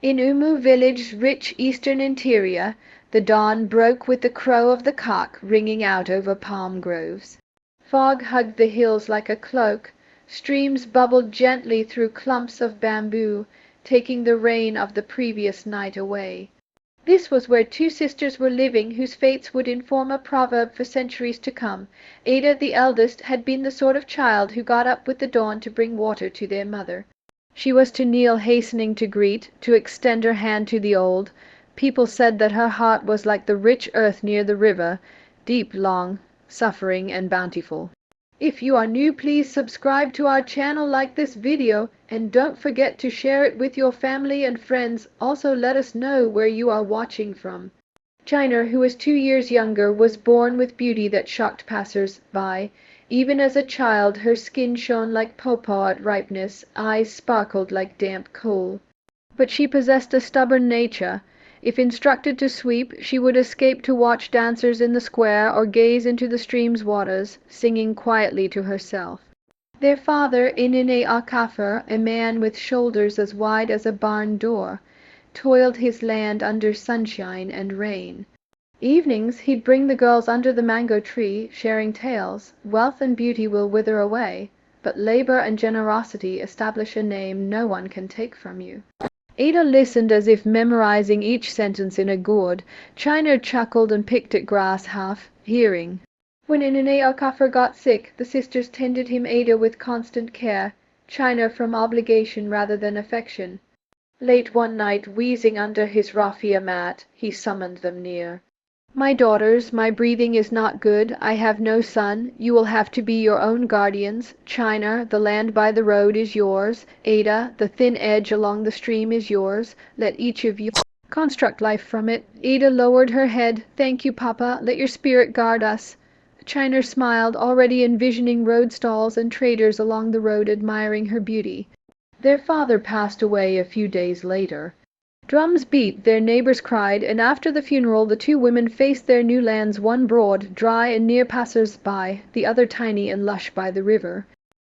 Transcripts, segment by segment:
In Umu village's rich eastern interior, the dawn broke with the crow of the cock ringing out over palm groves. Fog hugged the hills like a cloak. Streams bubbled gently through clumps of bamboo, taking the rain of the previous night away. This was where two sisters were living whose fates would inform a proverb for centuries to come. Ada, the eldest, had been the sort of child who got up with the dawn to bring water to their mother. She was to kneel hastening to greet, to extend her hand to the old. People said that her heart was like the rich earth near the river, deep, long, suffering, and bountiful. If you are new, please subscribe to our channel, like this video, and don't forget to share it with your family and friends. Also let us know where you are watching from. China, who was 2 years younger, was born with beauty that shocked passers-by. Even as a child her skin shone like pawpaw at ripeness, eyes sparkled like damp coal. But she possessed a stubborn nature. If instructed to sweep, she would escape to watch dancers in the square or gaze into the stream's waters, singing quietly to herself. Their father, Inine Akafar, a man with shoulders as wide as a barn door, toiled his land under sunshine and rain. Evenings he'd bring the girls under the mango tree, sharing tales. Wealth and beauty will wither away, but labor and generosity establish a name no one can take from you. Ada listened as if memorizing each sentence in a gourd. China chuckled and picked at grass, half hearing. When Inene Alkafar got sick, the sisters tended him Ada with constant care, China from obligation rather than affection. Late one night, wheezing under his raffia mat, he summoned them near. "My daughters, my breathing is not good. I have no son. You will have to be your own guardians. China, the land by the road is yours. Ada, the thin edge along the stream is yours. Let each of you construct life from it." Ada lowered her head. "Thank you, Papa. Let your spirit guard us." China smiled, already envisioning road stalls and traders along the road admiring her beauty. Their father passed away a few days later. Drums beat, their neighbors cried, and after the funeral the two women faced their new lands, one broad, dry and near passers-by, the other tiny and lush by the river.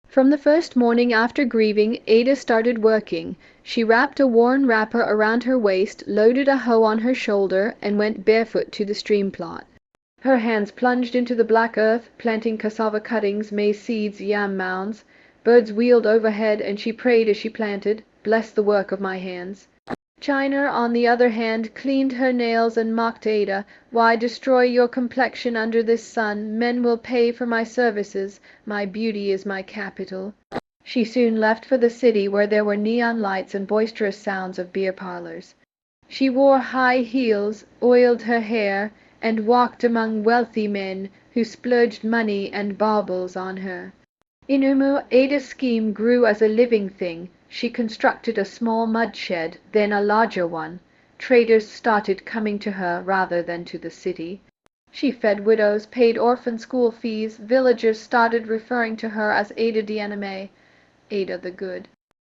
From the first morning after grieving, Ada started working. She wrapped a worn wrapper around her waist, loaded a hoe on her shoulder, and went barefoot to the stream plot. Her hands plunged into the black earth, planting cassava cuttings, maize seeds, yam mounds. Birds wheeled overhead, and she prayed as she planted, "Bless the work of my hands." China, on the other hand, cleaned her nails and mocked Ada. "Why destroy your complexion under this sun? Men will pay for my services. My beauty is my capital." She soon left for the city, where there were neon lights and boisterous sounds of beer parlors. She wore high heels, oiled her hair, and walked among wealthy men who splurged money and baubles on her. In Umu, Ada's scheme grew as a living thing. She constructed a small mud shed, then a larger one. Traders started coming to her rather than to the city. She fed widows, paid orphan school fees. Villagers started referring to her as Ada Dianame, Ada the Good.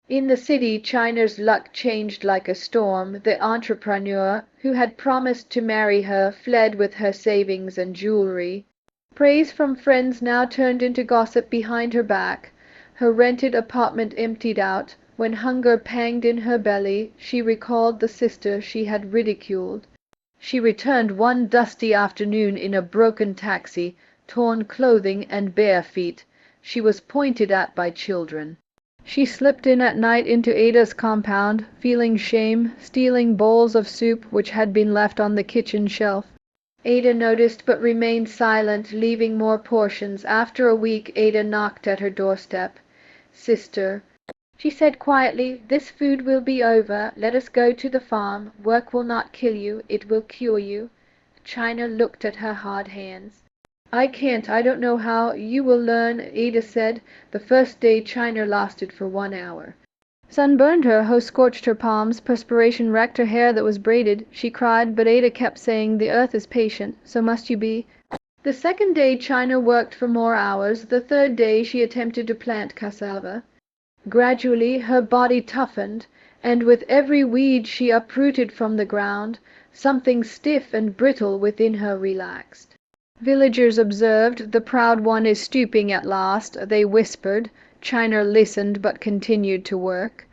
In the city, China's luck changed like a storm. The entrepreneur who had promised to marry her fled with her savings and jewelry. Praise from friends now turned into gossip behind her back. Her rented apartment emptied out. When hunger panged in her belly, she recalled the sister she had ridiculed. She returned one dusty afternoon in a broken taxi, torn clothing and bare feet. She was pointed at by children. She slipped in at night into Ada's compound, feeling shame, stealing bowls of soup which had been left on the kitchen shelf. Ada noticed but remained silent, leaving more portions. After a week, Ada knocked at her doorstep. "Sister," she said quietly, "this food will be over. Let us go to the farm. Work will not kill you, it will cure you." China looked at her hard hands. "I can't, I don't know how. You will learn," Ada said. The first day China lasted for 1 hour. Sun burned her, host scorched her palms, perspiration wrecked her hair that was braided. She cried, but Ada kept saying, "The earth is patient, so must you be." The second day China worked for more hours. The third day she attempted to plant cassava. Gradually her body toughened, and with every weed she uprooted from the ground, something stiff and brittle within her relaxed. Villagers observed, "The proud one is stooping at last," they whispered. China listened but continued to work.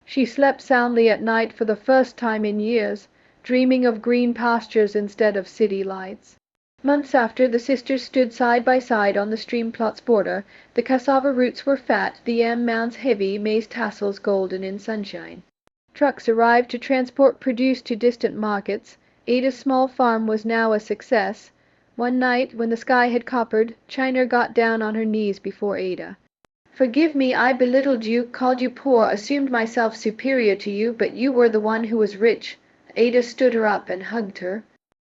She slept soundly at night for the first time in years, dreaming of green pastures instead of city lights. Months after, the sisters stood side by side on the stream plot's border. The cassava roots were fat, the yam mounds heavy, maize tassels golden in sunshine. Trucks arrived to transport produce to distant markets. Ada's small farm was now a success. One night, when the sky had coppered, China got down on her knees before Ada. "Forgive me, I belittled you, called you poor, assumed myself superior to you, but you were the one who was rich." Ada stood her up and hugged her.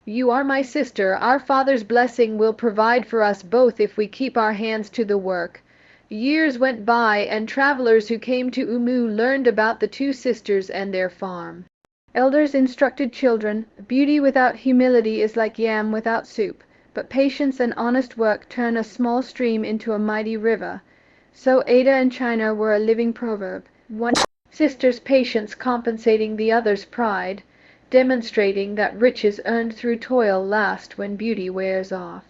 "You are my sister. Our Father's blessing will provide for us both if we keep our hands to the work." Years went by, and travelers who came to Umu learned about the two sisters and their farm. Elders instructed children, "Beauty without humility is like yam without soup, but patience and honest work turn a small stream into a mighty river." So Ada and China were a living proverb, one sister's patience compensating the other's pride, demonstrating that riches earned through toil last when beauty wears off.